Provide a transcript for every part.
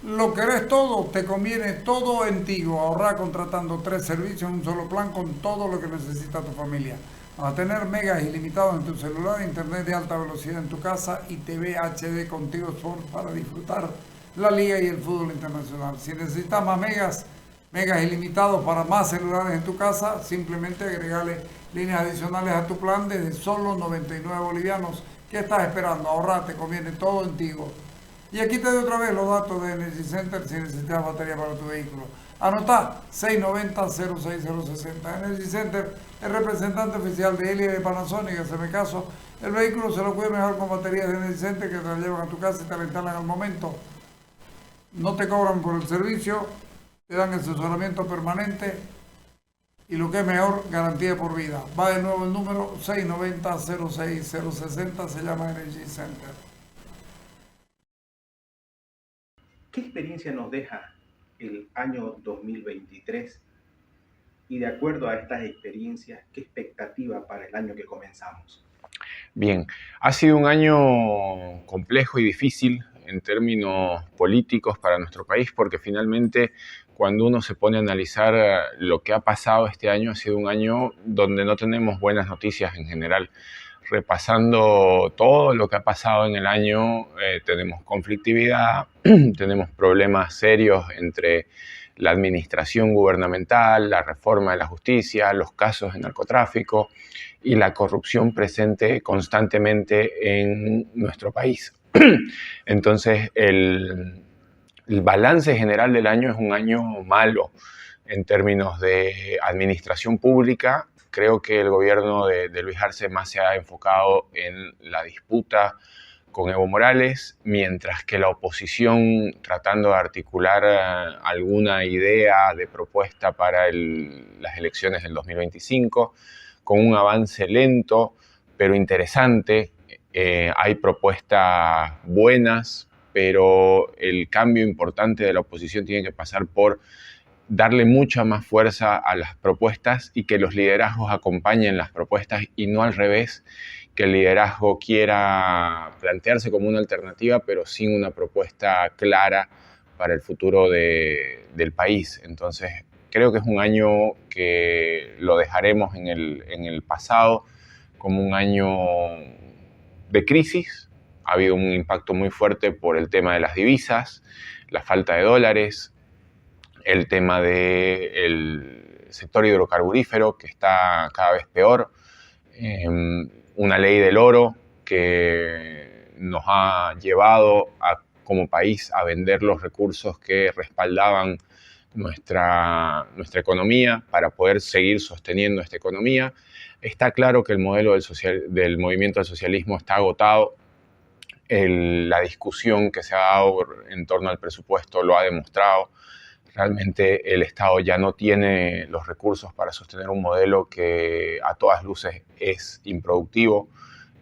Lo querés todo, te conviene todo en Tigo. Ahorrar contratando 3 servicios en un solo plan con todo lo que necesita tu familia. Vas a tener megas ilimitados en tu celular, internet de alta velocidad en tu casa y TV HD con Tigo Sport para disfrutar la liga y el fútbol internacional. Si necesitas más megas ilimitados para más celulares en tu casa, simplemente agregale líneas adicionales a tu plan desde solo 99 bolivianos. ¿Qué estás esperando? Ahorrar, te conviene todo en Tigo. Y aquí te doy otra vez los datos de Energy Center si necesitas batería para tu vehículo. Anotá 690-06060. Energy Center, el representante oficial de Elia y de Panasonic, hazme caso. El vehículo se lo cuida mejor con baterías de Energy Center que te la llevan a tu casa y te la instalan al momento. No te cobran por el servicio, te dan asesoramiento permanente y lo que es mejor, garantía por vida. Va de nuevo el número 690-06060, se llama Energy Center. ¿Qué experiencia nos deja el año 2023? Y de acuerdo a estas experiencias, ¿qué expectativa para el año que comenzamos? Bien, ha sido un año complejo y difícil en términos políticos para nuestro país, porque finalmente cuando uno se pone a analizar lo que ha pasado este año, ha sido un año donde no tenemos buenas noticias en general. Repasando todo lo que ha pasado en el año, tenemos conflictividad, tenemos problemas serios entre la administración gubernamental, la reforma de la justicia, los casos de narcotráfico y la corrupción presente constantemente en nuestro país. Entonces, el balance general del año es un año malo en términos de administración pública. Creo que el gobierno de Luis Arce más se ha enfocado en la disputa con Evo Morales, mientras que la oposición, tratando de articular alguna idea de propuesta para las elecciones del 2025, con un avance lento, pero interesante. Hay propuestas buenas, pero el cambio importante de la oposición tiene que pasar por darle mucha más fuerza a las propuestas y que los liderazgos acompañen las propuestas y no al revés, que el liderazgo quiera plantearse como una alternativa, pero sin una propuesta clara para el futuro del país. Entonces, creo que es un año que lo dejaremos en el pasado como un año de crisis. Ha habido un impacto muy fuerte por el tema de las divisas, la falta de dólares, el tema del sector hidrocarburífero, que está cada vez peor, una ley del oro que nos ha llevado como país a vender los recursos que respaldaban nuestra economía para poder seguir sosteniendo esta economía. Está claro que el modelo del movimiento al socialismo está agotado. La discusión que se ha dado en torno al presupuesto lo ha demostrado. Realmente el Estado ya no tiene los recursos para sostener un modelo que a todas luces es improductivo.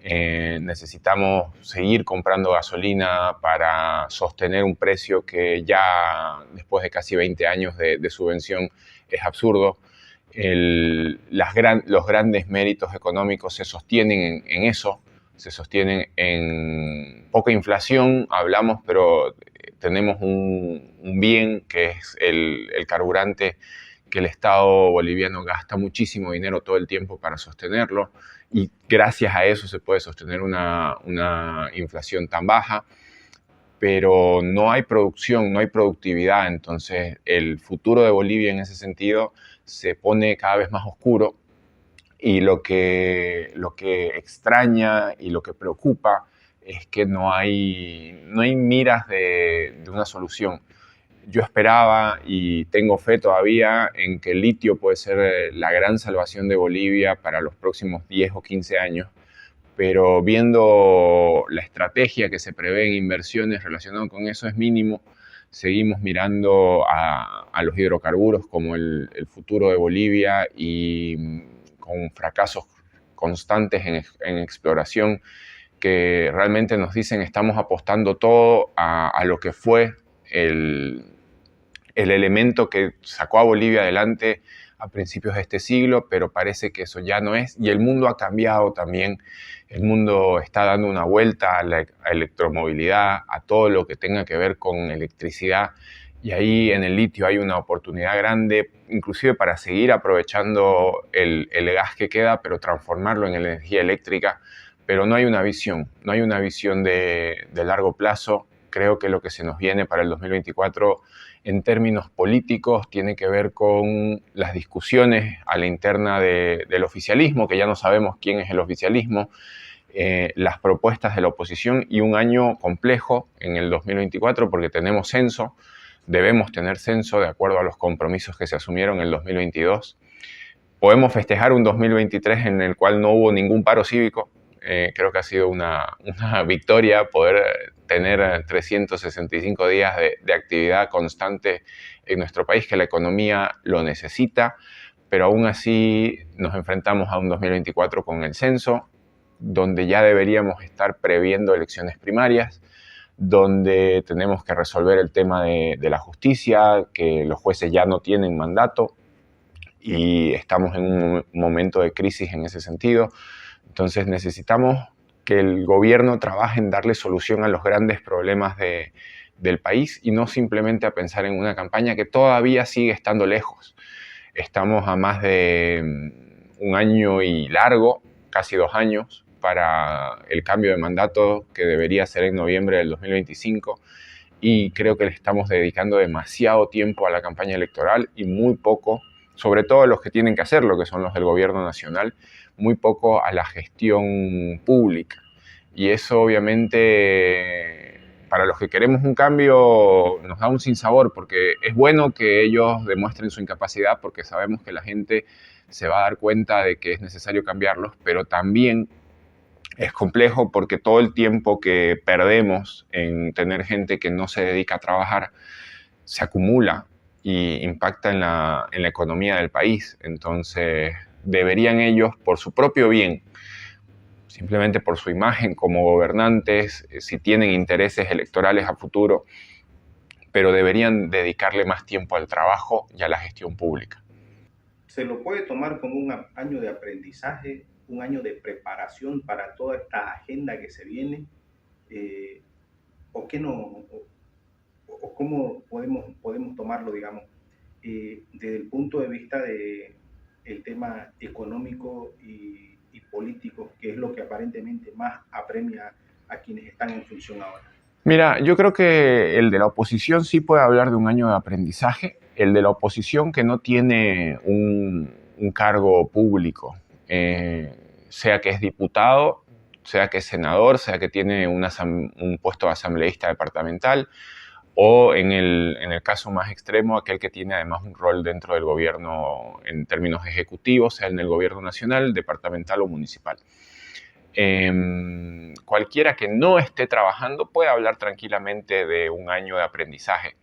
Necesitamos seguir comprando gasolina para sostener un precio que ya después de casi 20 años de subvención es absurdo. Los grandes méritos económicos se sostienen en eso, se sostienen en poca inflación, hablamos, pero tenemos un bien que es el carburante, que el Estado boliviano gasta muchísimo dinero todo el tiempo para sostenerlo, y gracias a eso se puede sostener una inflación tan baja, pero no hay producción, no hay productividad. Entonces el futuro de Bolivia en ese sentido se pone cada vez más oscuro, y lo que extraña y lo que preocupa es que no hay miras de una solución. Yo esperaba y tengo fe todavía en que el litio puede ser la gran salvación de Bolivia para los próximos 10 o 15 años, pero viendo la estrategia que se prevé en inversiones relacionadas con eso es mínimo. Seguimos mirando a los hidrocarburos como el futuro de Bolivia, y con fracasos constantes en exploración que realmente nos dicen estamos apostando todo a lo que fue el elemento que sacó a Bolivia adelante a principios de este siglo, pero parece que eso ya no es, y el mundo ha cambiado también. El mundo está dando una vuelta a la electromovilidad, a todo lo que tenga que ver con electricidad, y ahí en el litio hay una oportunidad grande, inclusive para seguir aprovechando el gas que queda, pero transformarlo en energía eléctrica. Pero no hay una visión de largo plazo. Creo que lo que se nos viene para el 2024 en términos políticos tiene que ver con las discusiones a la interna del oficialismo, que ya no sabemos quién es el oficialismo, las propuestas de la oposición y un año complejo en el 2024 porque tenemos censo. Debemos tener censo de acuerdo a los compromisos que se asumieron en el 2022. Podemos festejar un 2023 en el cual no hubo ningún paro cívico. Creo que ha sido una victoria poder tener 365 días de actividad constante en nuestro país, que la economía lo necesita, pero aún así nos enfrentamos a un 2024 con el censo, donde ya deberíamos estar previendo elecciones primarias, donde tenemos que resolver el tema de la justicia, que los jueces ya no tienen mandato y estamos en un momento de crisis en ese sentido. Entonces necesitamos que el gobierno trabaje en darle solución a los grandes problemas del país y no simplemente a pensar en una campaña que todavía sigue estando lejos. Estamos a más de un año y largo, casi 2 años, para el cambio de mandato que debería ser en noviembre del 2025 y creo que le estamos dedicando demasiado tiempo a la campaña electoral y muy poco, sobre todo a los que tienen que hacerlo, que son los del gobierno nacional, muy poco a la gestión pública. Y eso obviamente para los que queremos un cambio nos da un sinsabor, porque es bueno que ellos demuestren su incapacidad porque sabemos que la gente se va a dar cuenta de que es necesario cambiarlos, pero también es complejo porque todo el tiempo que perdemos en tener gente que no se dedica a trabajar se acumula y impacta en la economía del país. Entonces deberían ellos, por su propio bien, simplemente por su imagen como gobernantes, si tienen intereses electorales a futuro, pero deberían dedicarle más tiempo al trabajo y a la gestión pública. ¿Se lo puede tomar como un año de aprendizaje, un año de preparación para toda esta agenda que se viene? ¿O qué no? ¿O cómo podemos tomarlo, digamos, desde el punto de vista del tema económico y político, que es lo que aparentemente más apremia a quienes están en función ahora? Mira, yo creo que el de la oposición sí puede hablar de un año de aprendizaje. El de la oposición que no tiene un cargo público, sea que es diputado, sea que es senador, sea que tiene un puesto de asambleísta departamental, o en el caso más extremo, aquel que tiene además un rol dentro del gobierno en términos ejecutivos, sea en el gobierno nacional, departamental o municipal. Cualquiera que no esté trabajando puede hablar tranquilamente de un año de aprendizaje.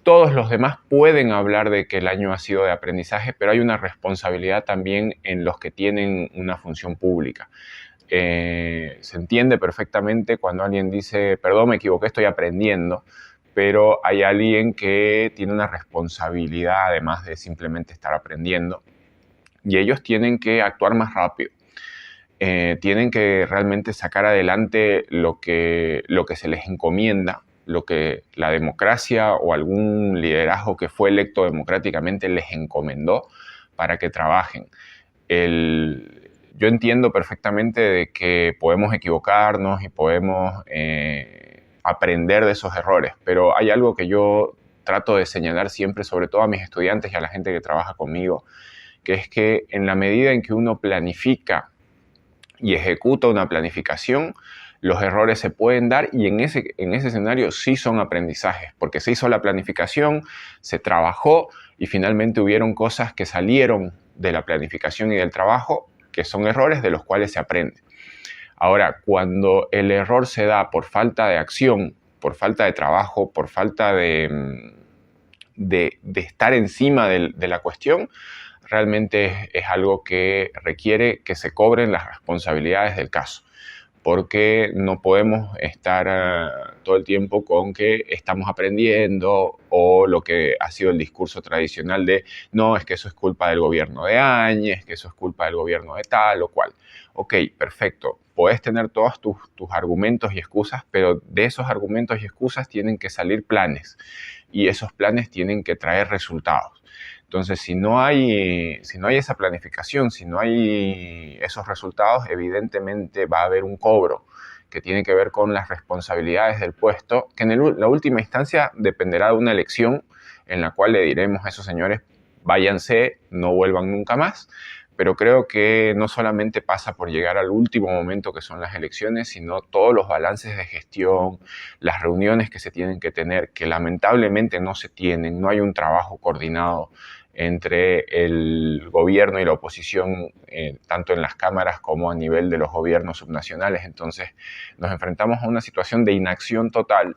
Todos los demás pueden hablar de que el año ha sido de aprendizaje, pero hay una responsabilidad también en los que tienen una función pública. Se entiende perfectamente cuando alguien dice, perdón, me equivoqué, estoy aprendiendo, pero hay alguien que tiene una responsabilidad además de simplemente estar aprendiendo y ellos tienen que actuar más rápido. Tienen que realmente sacar adelante lo que se les encomienda, lo que la democracia o algún liderazgo que fue electo democráticamente les encomendó para que trabajen. Yo entiendo perfectamente de que podemos equivocarnos y podemos aprender de esos errores, pero hay algo que yo trato de señalar siempre, sobre todo a mis estudiantes y a la gente que trabaja conmigo, que es que en la medida en que uno planifica y ejecuta una planificación, los errores se pueden dar y en ese escenario sí son aprendizajes, porque se hizo la planificación, se trabajó y finalmente hubieron cosas que salieron de la planificación y del trabajo que son errores de los cuales se aprende. Ahora, cuando el error se da por falta de acción, por falta de trabajo, por falta de estar encima de la cuestión, realmente es algo que requiere que se cobren las responsabilidades del caso. porque no podemos estar todo el tiempo con que estamos aprendiendo o lo que ha sido el discurso tradicional de no, es que eso es culpa del gobierno de Áñez, que eso es culpa del gobierno de tal o cual. Ok, perfecto, puedes tener todos tus argumentos y excusas, pero de esos argumentos y excusas tienen que salir planes y esos planes tienen que traer resultados. Entonces, si no hay esa planificación, si no hay esos resultados, evidentemente va a haber un cobro que tiene que ver con las responsabilidades del puesto, que en la última instancia dependerá de una elección en la cual le diremos a esos señores, váyanse, no vuelvan nunca más. Pero creo que no solamente pasa por llegar al último momento que son las elecciones, sino todos los balances de gestión, las reuniones que se tienen que tener, que lamentablemente no se tienen, no hay un trabajo coordinado entre el gobierno y la oposición, tanto en las cámaras como a nivel de los gobiernos subnacionales. Entonces nos enfrentamos a una situación de inacción total,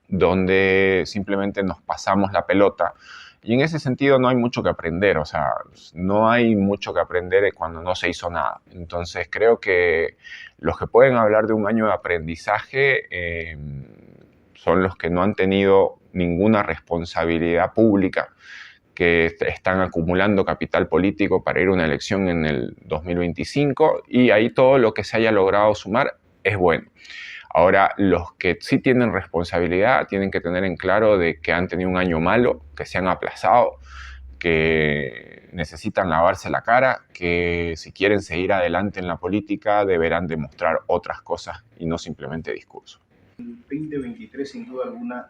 donde simplemente nos pasamos la pelota. Y en ese sentido no hay mucho que aprender, o sea, no hay mucho que aprender cuando no se hizo nada. Entonces creo que los que pueden hablar de un año de aprendizaje son los que no han tenido ninguna responsabilidad pública, que están acumulando capital político para ir a una elección en el 2025 y ahí todo lo que se haya logrado sumar es bueno. Ahora, los que sí tienen responsabilidad tienen que tener en claro de que han tenido un año malo, que se han aplazado, que necesitan lavarse la cara, que si quieren seguir adelante en la política deberán demostrar otras cosas y no simplemente discursos. El 2023, sin duda alguna,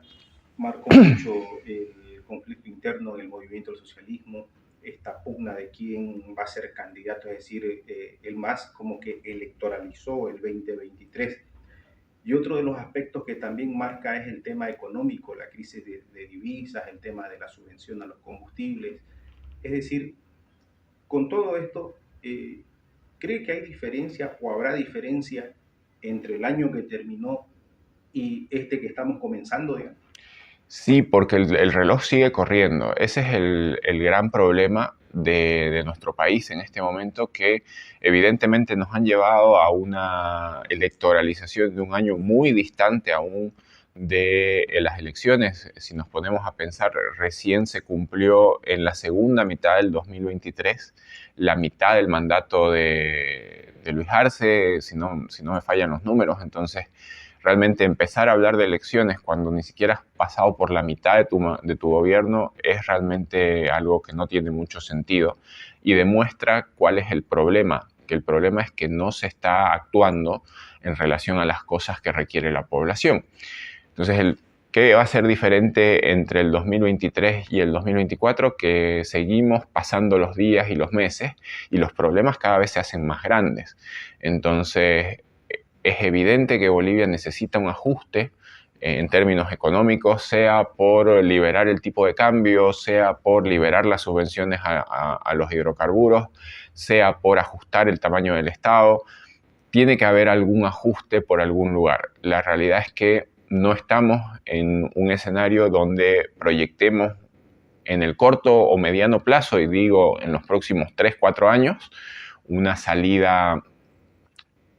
marcó mucho el conflicto interno del movimiento del socialismo, esta pugna de quién va a ser candidato, es decir, el MAS como que electoralizó el 2023. Y otro de los aspectos que también marca es el tema económico, la crisis de divisas, el tema de la subvención a los combustibles. Es decir, con todo esto, ¿cree que hay diferencia o habrá diferencia entre el año que terminó y este que estamos comenzando, digamos? Sí, porque el reloj sigue corriendo. Ese es el gran problema de nuestro país en este momento, que evidentemente nos han llevado a una electoralización de un año muy distante aún de las elecciones. Si nos ponemos a pensar, recién se cumplió en la segunda mitad del 2023 la mitad del mandato de Luis Arce, si no me fallan los números. Entonces, realmente empezar a hablar de elecciones cuando ni siquiera has pasado por la mitad de tu gobierno es realmente algo que no tiene mucho sentido y demuestra cuál es el problema, que el problema es que no se está actuando en relación a las cosas que requiere la población. Entonces, ¿qué va a ser diferente entre el 2023 y el 2024? Que seguimos pasando los días y los meses y los problemas cada vez se hacen más grandes. Entonces, es evidente que Bolivia necesita un ajuste en términos económicos, sea por liberar el tipo de cambio, sea por liberar las subvenciones a los hidrocarburos, sea por ajustar el tamaño del Estado. Tiene que haber algún ajuste por algún lugar. La realidad es que no estamos en un escenario donde proyectemos en el corto o mediano plazo, y digo en los próximos 3, 4 años, una salida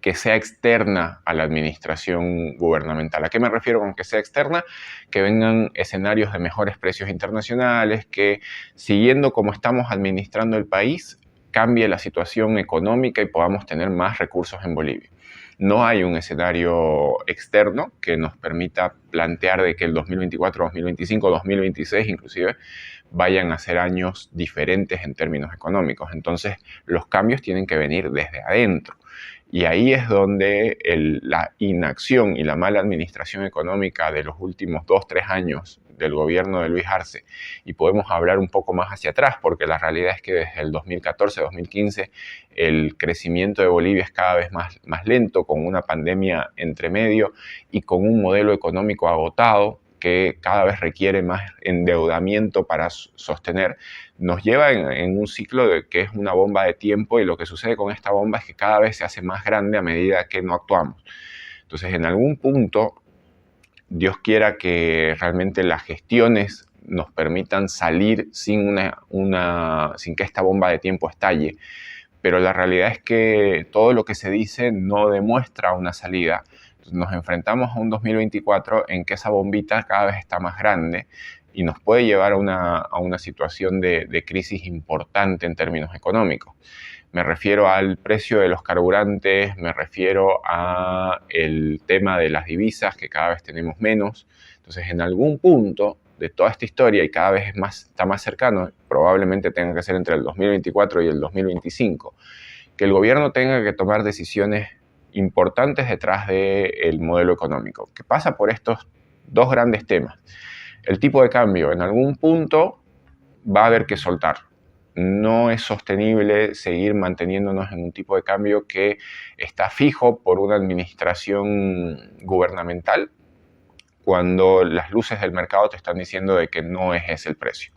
que sea externa a la administración gubernamental. ¿A qué me refiero con que sea externa? Que vengan escenarios de mejores precios internacionales, que siguiendo como estamos administrando el país, cambie la situación económica y podamos tener más recursos en Bolivia. No hay un escenario externo que nos permita plantear de que el 2024, 2025, 2026 inclusive vayan a ser años diferentes en términos económicos. Entonces, los cambios tienen que venir desde adentro. Y ahí es donde la inacción y la mala administración económica de los últimos 2, 3 años del gobierno de Luis Arce, y podemos hablar un poco más hacia atrás, porque la realidad es que desde el 2014, 2015, el crecimiento de Bolivia es cada vez más lento, con una pandemia entre medio y con un modelo económico agotado que cada vez requiere más endeudamiento para sostener, nos lleva en un ciclo que es una bomba de tiempo, y lo que sucede con esta bomba es que cada vez se hace más grande a medida que no actuamos. Entonces, en algún punto, Dios quiera que realmente las gestiones nos permitan salir sin que esta bomba de tiempo estalle, pero la realidad es que todo lo que se dice no demuestra una salida. Nos enfrentamos a un 2024 en que esa bombita cada vez está más grande y nos puede llevar a una situación de crisis importante en términos económicos. Me refiero al precio de los carburantes, me refiero al tema de las divisas, que cada vez tenemos menos. Entonces, en algún punto de toda esta historia, y cada vez está más cercano, probablemente tenga que ser entre el 2024 y el 2025, que el gobierno tenga que tomar decisiones importantes detrás del modelo económico, que pasa por estos dos grandes temas. El tipo de cambio, en algún punto va a haber que soltar. No es sostenible seguir manteniéndonos en un tipo de cambio que está fijo por una administración gubernamental cuando las luces del mercado te están diciendo de que no es ese el precio.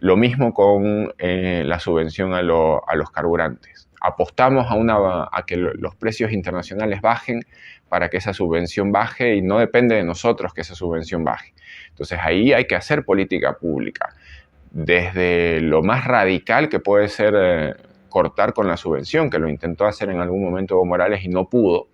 Lo mismo con la subvención a los carburantes. Apostamos a que los precios internacionales bajen para que esa subvención baje y no depende de nosotros que esa subvención baje. Entonces ahí hay que hacer política pública. Desde lo más radical que puede ser cortar con la subvención, que lo intentó hacer en algún momento Evo Morales y no pudo,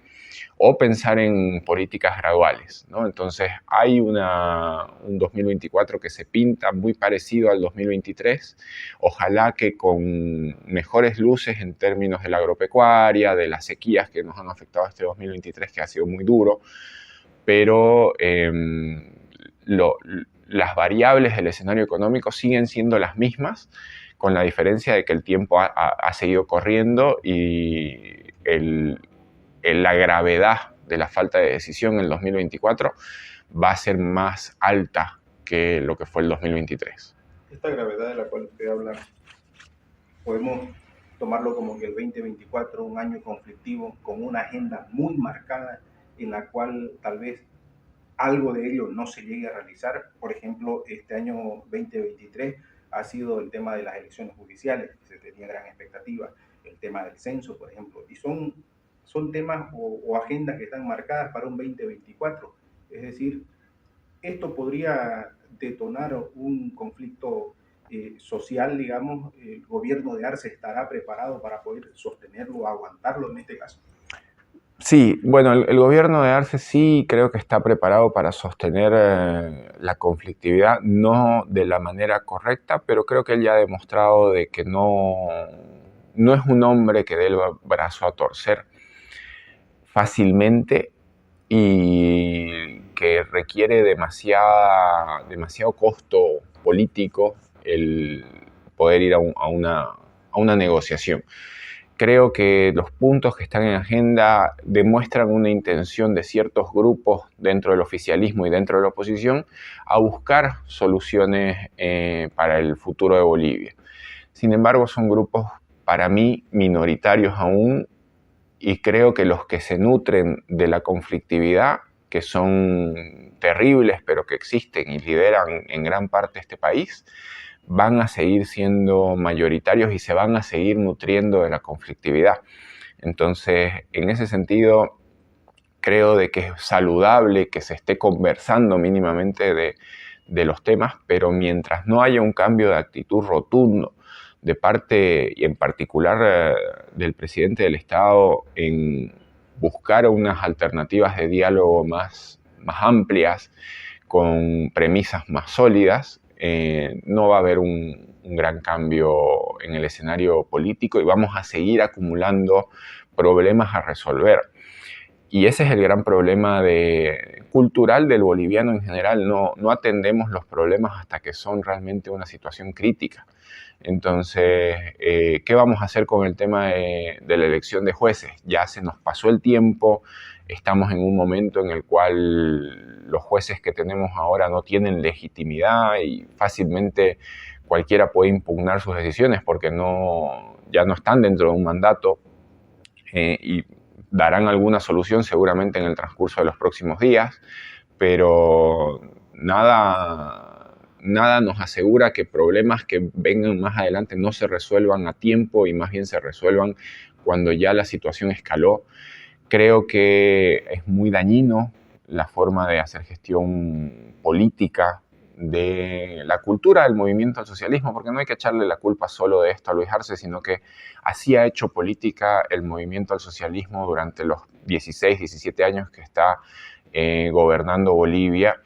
o pensar en políticas graduales, ¿no? Entonces hay un 2024 que se pinta muy parecido al 2023, ojalá que con mejores luces en términos de la agropecuaria, de las sequías que nos han afectado este 2023, que ha sido muy duro, pero las variables del escenario económico siguen siendo las mismas, con la diferencia de que el tiempo ha seguido corriendo y la gravedad de la falta de decisión en el 2024 va a ser más alta que lo que fue el 2023. Esta gravedad de la cual usted habla, podemos tomarlo como que el 2024, un año conflictivo, con una agenda muy marcada en la cual tal vez algo de ello no se llegue a realizar. Por ejemplo, este año 2023 ha sido el tema de las elecciones judiciales, que se tenía gran expectativa, el tema del censo, por ejemplo, y son temas o agendas que están marcadas para un 2024. Es decir, esto podría detonar un conflicto social, digamos. ¿El gobierno de Arce estará preparado para poder sostenerlo, aguantarlo en este caso? Sí, bueno, el gobierno de Arce sí creo que está preparado para sostener la conflictividad, no de la manera correcta, pero creo que él ya ha demostrado de que no es un hombre que dé el brazo a torcer fácilmente y que requiere demasiado costo político el poder ir a una negociación. Creo que los puntos que están en agenda demuestran una intención de ciertos grupos dentro del oficialismo y dentro de la oposición a buscar soluciones para el futuro de Bolivia. Sin embargo, son grupos para mí minoritarios aún, y creo que los que se nutren de la conflictividad, que son terribles pero que existen y lideran en gran parte este país, van a seguir siendo mayoritarios y se van a seguir nutriendo de la conflictividad. Entonces, en ese sentido, creo de que es saludable que se esté conversando mínimamente de los temas, pero mientras no haya un cambio de actitud rotundo de parte, y en particular del presidente del Estado, en buscar unas alternativas de diálogo más amplias, con premisas más sólidas, no va a haber un gran cambio en el escenario político y vamos a seguir acumulando problemas a resolver. Y ese es el gran problema cultural del boliviano en general. No atendemos los problemas hasta que son realmente una situación crítica. Entonces, ¿qué vamos a hacer con el tema de la elección de jueces? Ya se nos pasó el tiempo, estamos en un momento en el cual los jueces que tenemos ahora no tienen legitimidad y fácilmente cualquiera puede impugnar sus decisiones porque ya no están dentro de un mandato y darán alguna solución seguramente en el transcurso de los próximos días, pero nada nos asegura que problemas que vengan más adelante no se resuelvan a tiempo y más bien se resuelvan cuando ya la situación escaló. Creo que es muy dañino la forma de hacer gestión política de la cultura del movimiento al socialismo, porque no hay que echarle la culpa solo de esto a Luis Arce, sino que así ha hecho política el movimiento al socialismo durante los 16, 17 años que está gobernando Bolivia,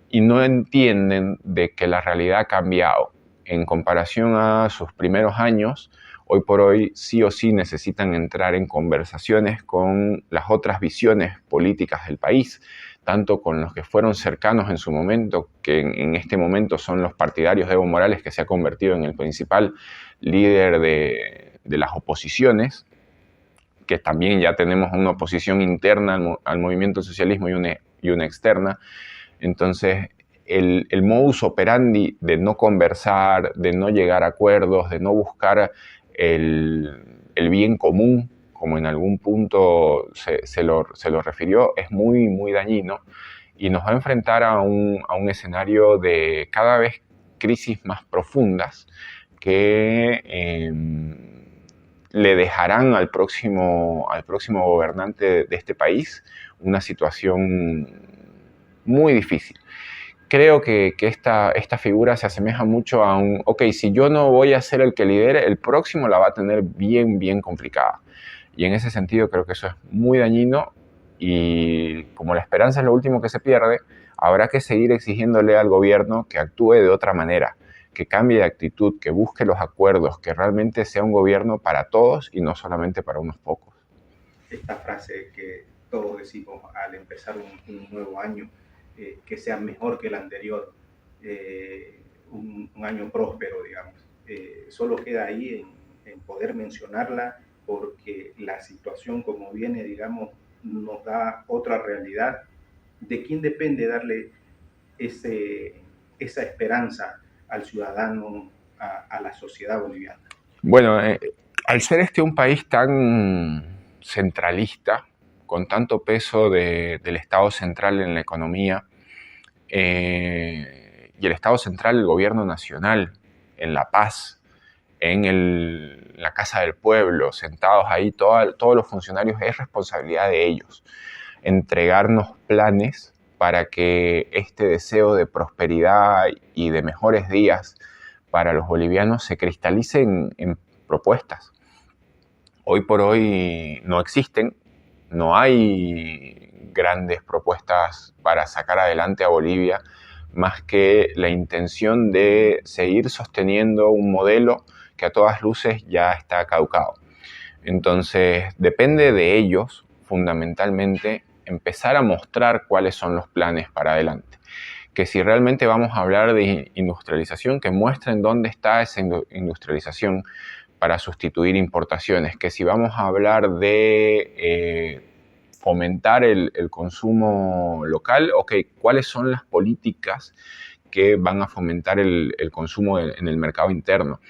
y no entienden de que la realidad ha cambiado. En comparación a sus primeros años, hoy por hoy sí o sí necesitan entrar en conversaciones con las otras visiones políticas del país, tanto con los que fueron cercanos en su momento, que en este momento son los partidarios de Evo Morales, que se ha convertido en el principal líder de las oposiciones, que también ya tenemos una oposición interna al movimiento socialismo y una externa. Entonces, el modus operandi de no conversar, de no llegar a acuerdos, de no buscar el bien común, como en algún punto se lo refirió, es muy, muy dañino y nos va a enfrentar a un escenario de cada vez crisis más profundas que le dejarán al próximo gobernante de este país una situación muy difícil. Creo que esta figura se asemeja mucho a si yo no voy a ser el que lidere, el próximo la va a tener bien, bien complicada. Y en ese sentido creo que eso es muy dañino y como la esperanza es lo último que se pierde, habrá que seguir exigiéndole al gobierno que actúe de otra manera, que cambie de actitud, que busque los acuerdos, que realmente sea un gobierno para todos y no solamente para unos pocos. Esta frase que todos decimos al empezar un nuevo año, que sea mejor que el anterior, un año próspero, digamos, solo queda ahí en poder mencionarla, porque la situación como viene, digamos, nos da otra realidad. ¿De quién depende darle esa esperanza al ciudadano, a la sociedad boliviana? Bueno, al ser un país tan centralista, con tanto peso del Estado central en la economía, y el Estado central, el gobierno nacional, en la paz, en la Casa del Pueblo, sentados ahí, todos los funcionarios, es responsabilidad de ellos entregarnos planes para que este deseo de prosperidad y de mejores días para los bolivianos se cristalice en propuestas. Hoy por hoy no existen, no hay grandes propuestas para sacar adelante a Bolivia, más que la intención de seguir sosteniendo un modelo que a todas luces ya está caducado. Entonces, depende de ellos, fundamentalmente, empezar a mostrar cuáles son los planes para adelante. Que si realmente vamos a hablar de industrialización, que muestren dónde está esa industrialización para sustituir importaciones. Que si vamos a hablar de fomentar el consumo local, ¿cuáles son las políticas que van a fomentar el consumo en el mercado interno?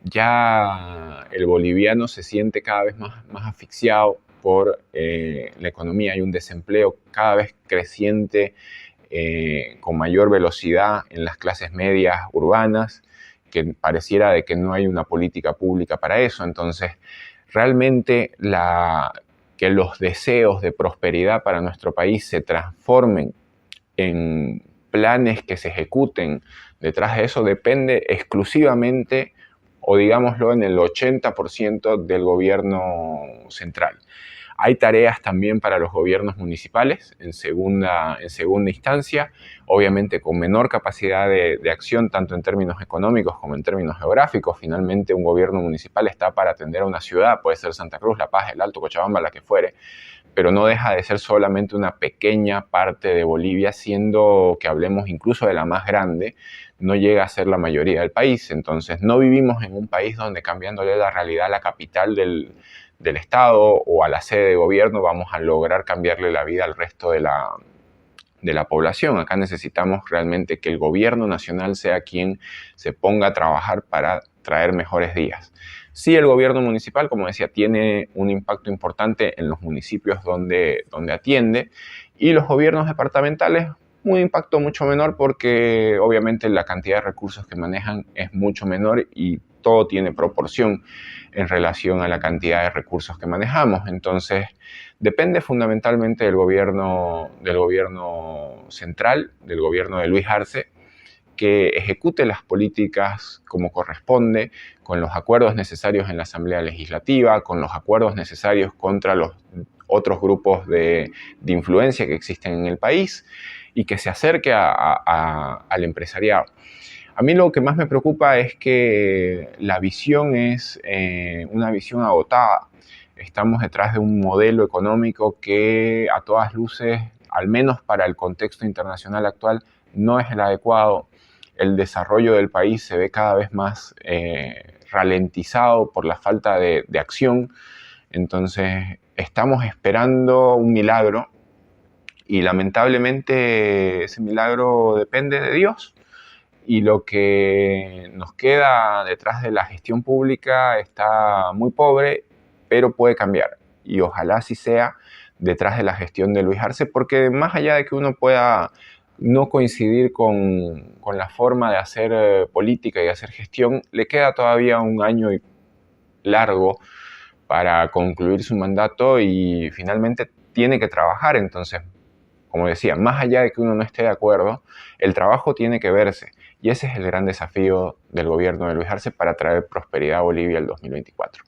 Ya el boliviano se siente cada vez más asfixiado por la economía. Hay un desempleo cada vez creciente, con mayor velocidad en las clases medias urbanas, que pareciera de que no hay una política pública para eso. Entonces, realmente que los deseos de prosperidad para nuestro país se transformen en planes que se ejecuten detrás de eso depende exclusivamente, o digámoslo, en el 80% del gobierno central. Hay tareas también para los gobiernos municipales en segunda instancia, obviamente con menor capacidad de acción, tanto en términos económicos como en términos geográficos. Finalmente, un gobierno municipal está para atender a una ciudad, puede ser Santa Cruz, La Paz, El Alto, Cochabamba, la que fuere, pero no deja de ser solamente una pequeña parte de Bolivia, siendo que hablemos incluso de la más grande, no llega a ser la mayoría del país. Entonces, no vivimos en un país donde, cambiándole la realidad a la capital del Estado o a la sede de gobierno, vamos a lograr cambiarle la vida al resto de la población. Acá necesitamos realmente que el gobierno nacional sea quien se ponga a trabajar para traer mejores días. Sí, el gobierno municipal, como decía, tiene un impacto importante en los municipios donde atiende, y los gobiernos departamentales un impacto mucho menor, porque obviamente la cantidad de recursos que manejan es mucho menor y todo tiene proporción en relación a la cantidad de recursos que manejamos. Entonces, depende fundamentalmente del gobierno central, del gobierno de Luis Arce, que ejecute las políticas como corresponde, con los acuerdos necesarios en la Asamblea Legislativa, con los acuerdos necesarios contra los otros grupos de influencia que existen en el país y que se acerque al empresariado. A mí lo que más me preocupa es que la visión es una visión agotada. Estamos detrás de un modelo económico que a todas luces, al menos para el contexto internacional actual, no es el adecuado. El desarrollo del país se ve cada vez más ralentizado por la falta de acción. Entonces, estamos esperando un milagro y lamentablemente ese milagro depende de Dios. Y lo que nos queda detrás de la gestión pública está muy pobre, pero puede cambiar. Y ojalá así sea detrás de la gestión de Luis Arce, porque más allá de que uno pueda no coincidir con la forma de hacer política y hacer gestión, le queda todavía un año largo para concluir su mandato y finalmente tiene que trabajar. Entonces, como decía, más allá de que uno no esté de acuerdo, el trabajo tiene que verse. Y ese es el gran desafío del gobierno de Luis Arce para traer prosperidad a Bolivia el 2024.